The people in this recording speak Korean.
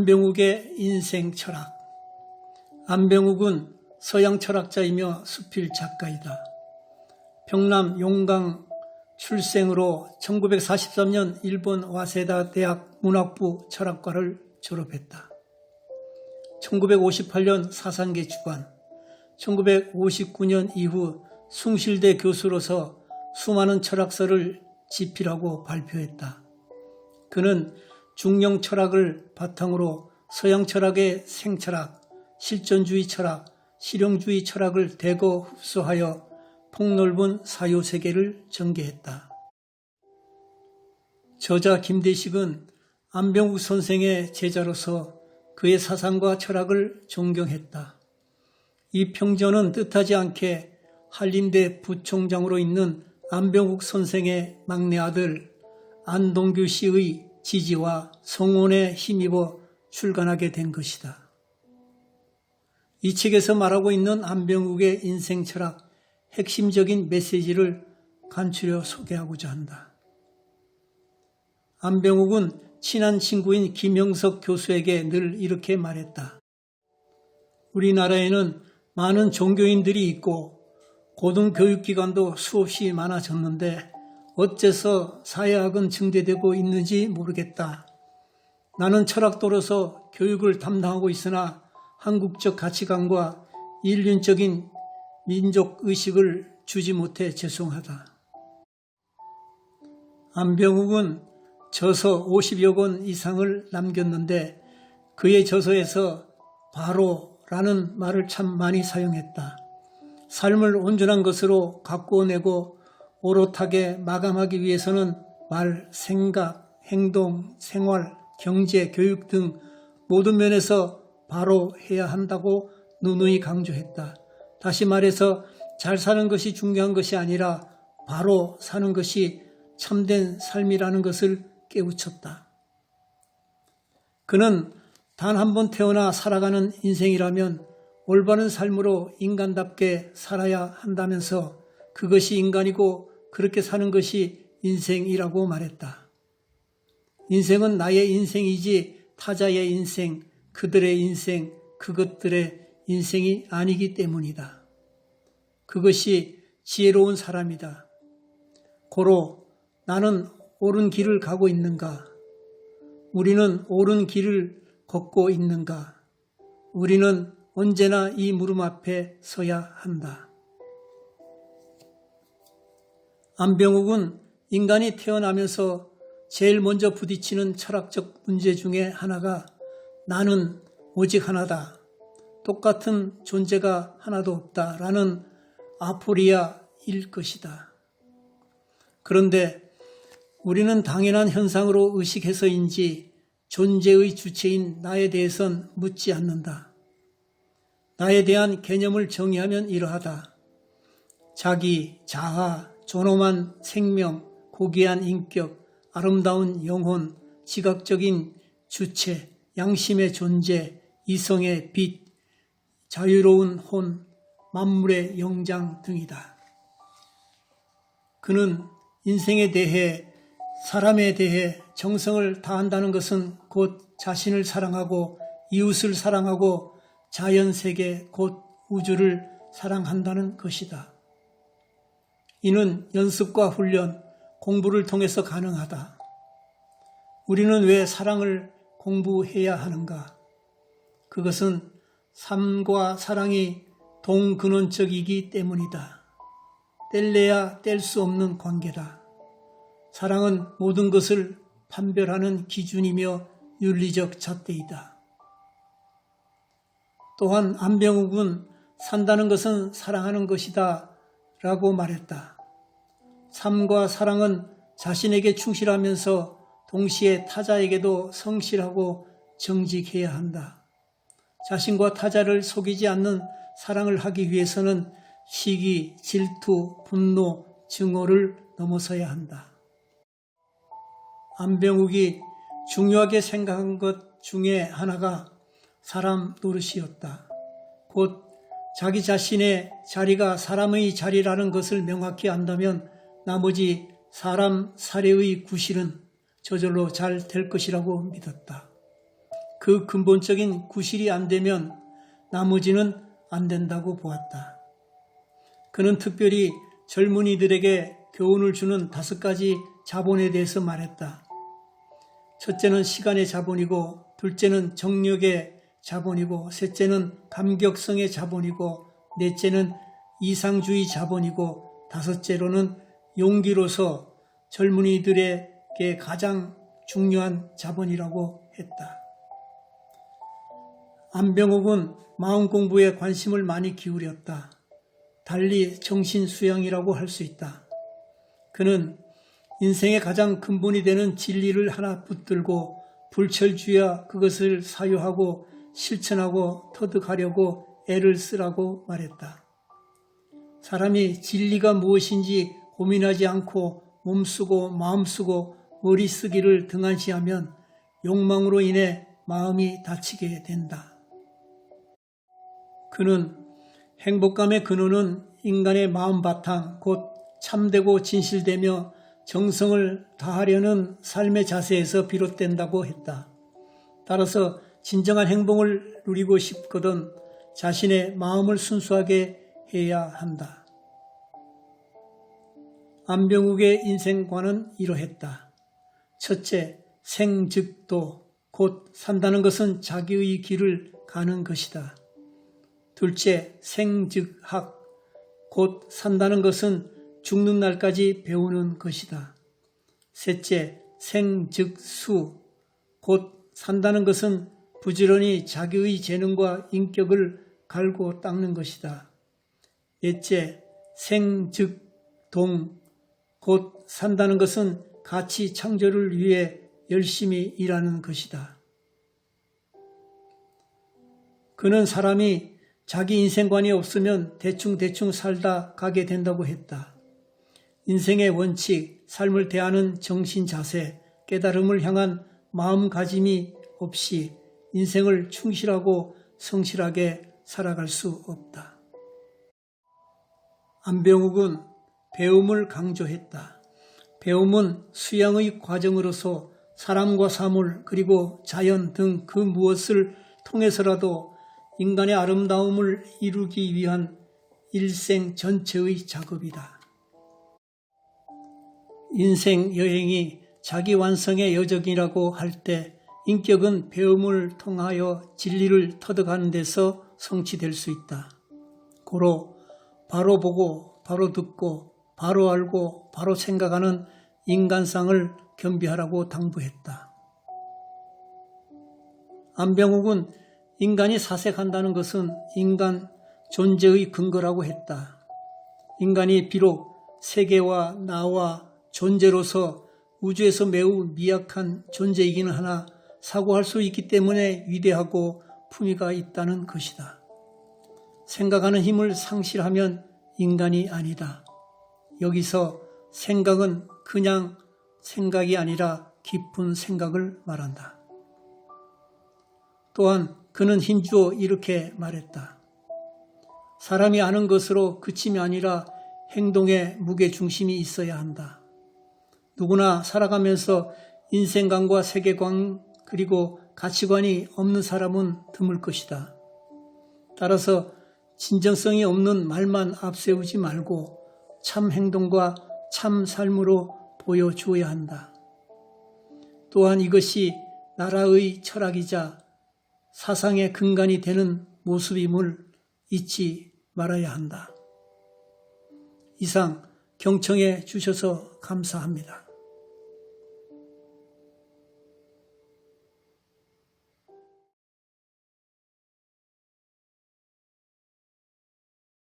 안병욱의 인생 철학. 안병욱은 서양 철학자이며 수필 작가이다. 평남 용강 출생으로 1943년 일본 와세다 대학 문학부 철학과를 졸업했다. 1958년 사상계 주관, 1959년 이후 숭실대 교수로서 수많은 철학서를 집필하고 발표했다. 그는 중용 철학을 바탕으로 서양 철학의 생철학, 실존주의 철학, 실용주의 철학을 대거 흡수하여 폭넓은 사유세계를 전개했다. 저자 김대식은 안병욱 선생의 제자로서 그의 사상과 철학을 존경했다. 이 평전은 뜻하지 않게 한림대 부총장으로 있는 안병욱 선생의 막내 아들 안동규 씨의 지지와 성원에 힘입어 출간하게 된 것이다. 이 책에서 말하고 있는 안병욱의 인생 철학, 핵심적인 메시지를 간추려 소개하고자 한다. 안병욱은 친한 친구인 김영석 교수에게 늘 이렇게 말했다. 우리나라에는 많은 종교인들이 있고 고등교육기관도 수없이 많아졌는데 어째서 사회학은 증대되고 있는지 모르겠다. 나는 철학도로서 교육을 담당하고 있으나 한국적 가치관과 인륜적인 민족의식을 주지 못해 죄송하다. 안병욱은 저서 50여 권 이상을 남겼는데 그의 저서에서 바로라는 말을 참 많이 사용했다. 삶을 온전한 것으로 가꾸어내고 오롯하게 마감하기 위해서는 말, 생각, 행동, 생활, 경제, 교육 등 모든 면에서 바로 해야 한다고 누누이 강조했다. 다시 말해서 잘 사는 것이 중요한 것이 아니라 바로 사는 것이 참된 삶이라는 것을 깨우쳤다. 그는 단 한 번 태어나 살아가는 인생이라면 올바른 삶으로 인간답게 살아야 한다면서 그것이 인간이고 그렇게 사는 것이 인생이라고 말했다. 인생은 나의 인생이지 타자의 인생, 그들의 인생, 그것들의 인생이 아니기 때문이다. 그것이 지혜로운 사람이다. 고로 나는 옳은 길을 가고 있는가? 우리는 옳은 길을 걷고 있는가? 우리는 언제나 이 물음 앞에 서야 한다. 안병욱은 인간이 태어나면서 제일 먼저 부딪히는 철학적 문제 중에 하나가 나는 오직 하나다. 똑같은 존재가 하나도 없다라는 아포리아일 것이다. 그런데 우리는 당연한 현상으로 의식해서인지 존재의 주체인 나에 대해선 묻지 않는다. 나에 대한 개념을 정의하면 이러하다. 자기, 자아, 존엄한 생명, 고귀한 인격, 아름다운 영혼, 지각적인 주체, 양심의 존재, 이성의 빛, 자유로운 혼, 만물의 영장 등이다. 그는 인생에 대해, 사람에 대해 정성을 다한다는 것은 곧 자신을 사랑하고 이웃을 사랑하고 자연세계 곧 우주를 사랑한다는 것이다. 이는 연습과 훈련, 공부를 통해서 가능하다. 우리는 왜 사랑을 공부해야 하는가? 그것은 삶과 사랑이 동근원적이기 때문이다. 뗄래야 뗄 수 없는 관계다. 사랑은 모든 것을 판별하는 기준이며 윤리적 잣대이다. 또한 안병욱은 산다는 것은 사랑하는 것이다 라고 말했다. 삶과 사랑은 자신에게 충실하면서 동시에 타자에게도 성실하고 정직해야 한다. 자신과 타자를 속이지 않는 사랑을 하기 위해서는 시기, 질투, 분노, 증오를 넘어서야 한다. 안병욱이 중요하게 생각한 것 중에 하나가 사람 노릇이었다. 곧 자기 자신의 자리가 사람의 자리라는 것을 명확히 안다면 나머지 사람 사례의 구실은 저절로 잘 될 것이라고 믿었다. 그 근본적인 구실이 안 되면 나머지는 안 된다고 보았다. 그는 특별히 젊은이들에게 교훈을 주는 5가지 자본에 대해서 말했다. 첫째는 시간의 자본이고, 둘째는 정력의 자본이고, 셋째는 감격성의 자본이고, 넷째는 이상주의 자본이고, 다섯째로는 용기로서 젊은이들에게 가장 중요한 자본이라고 했다. 안병옥은 마음 공부에 관심을 많이 기울였다. 달리 정신 수양이라고 할 수 있다. 그는 인생의 가장 근본이 되는 진리를 하나 붙들고 불철주야 그것을 사유하고 실천하고 터득하려고 애를 쓰라고 말했다. 사람이 진리가 무엇인지 고민하지 않고 몸쓰고 마음쓰고 머리 쓰기를 등한시하면 욕망으로 인해 마음이 다치게 된다. 그는 행복감의 근원은 인간의 마음 바탕, 곧 참되고 진실되며 정성을 다하려는 삶의 자세에서 비롯된다고 했다. 따라서 진정한 행복을 누리고 싶거든 자신의 마음을 순수하게 해야 한다. 안병욱의 인생관은 이러했다. 첫째, 생즉도, 곧 산다는 것은 자기의 길을 가는 것이다. 둘째, 생즉학, 곧 산다는 것은 죽는 날까지 배우는 것이다. 셋째, 생즉수, 곧 산다는 것은 부지런히 자기의 재능과 인격을 갈고 닦는 것이다. 넷째, 생즉동, 곧 산다는 것은 가치 창조를 위해 열심히 일하는 것이다. 그는 사람이 자기 인생관이 없으면 대충 살다 가게 된다고 했다. 인생의 원칙, 삶을 대하는 정신 자세, 깨달음을 향한 마음가짐이 없이 인생을 충실하고 성실하게 살아갈 수 없다. 안병욱은 배움을 강조했다. 배움은 수양의 과정으로서 사람과 사물 그리고 자연 등 그 무엇을 통해서라도 인간의 아름다움을 이루기 위한 일생 전체의 작업이다. 인생 여행이 자기 완성의 여정이라고 할 때 인격은 배움을 통하여 진리를 터득하는 데서 성취될 수 있다. 고로 바로 보고 바로 듣고 바로 알고 바로 생각하는 인간상을 겸비하라고 당부했다. 안병욱은 인간이 사색한다는 것은 인간 존재의 근거라고 했다. 인간이 비록 세계와 나와 존재로서 우주에서 매우 미약한 존재이기는 하나 사고할 수 있기 때문에 위대하고 품위가 있다는 것이다. 생각하는 힘을 상실하면 인간이 아니다. 여기서 생각은 그냥 생각이 아니라 깊은 생각을 말한다. 또한 그는 힘주어 이렇게 말했다. 사람이 아는 것으로 그침이 아니라 행동에 무게중심이 있어야 한다. 누구나 살아가면서 인생관과 세계관 그리고 가치관이 없는 사람은 드물 것이다. 따라서 진정성이 없는 말만 앞세우지 말고 참 행동과 참 삶으로 보여주어야 한다. 또한 이것이 나라의 철학이자 사상의 근간이 되는 모습임을 잊지 말아야 한다. 이상 경청해 주셔서 감사합니다.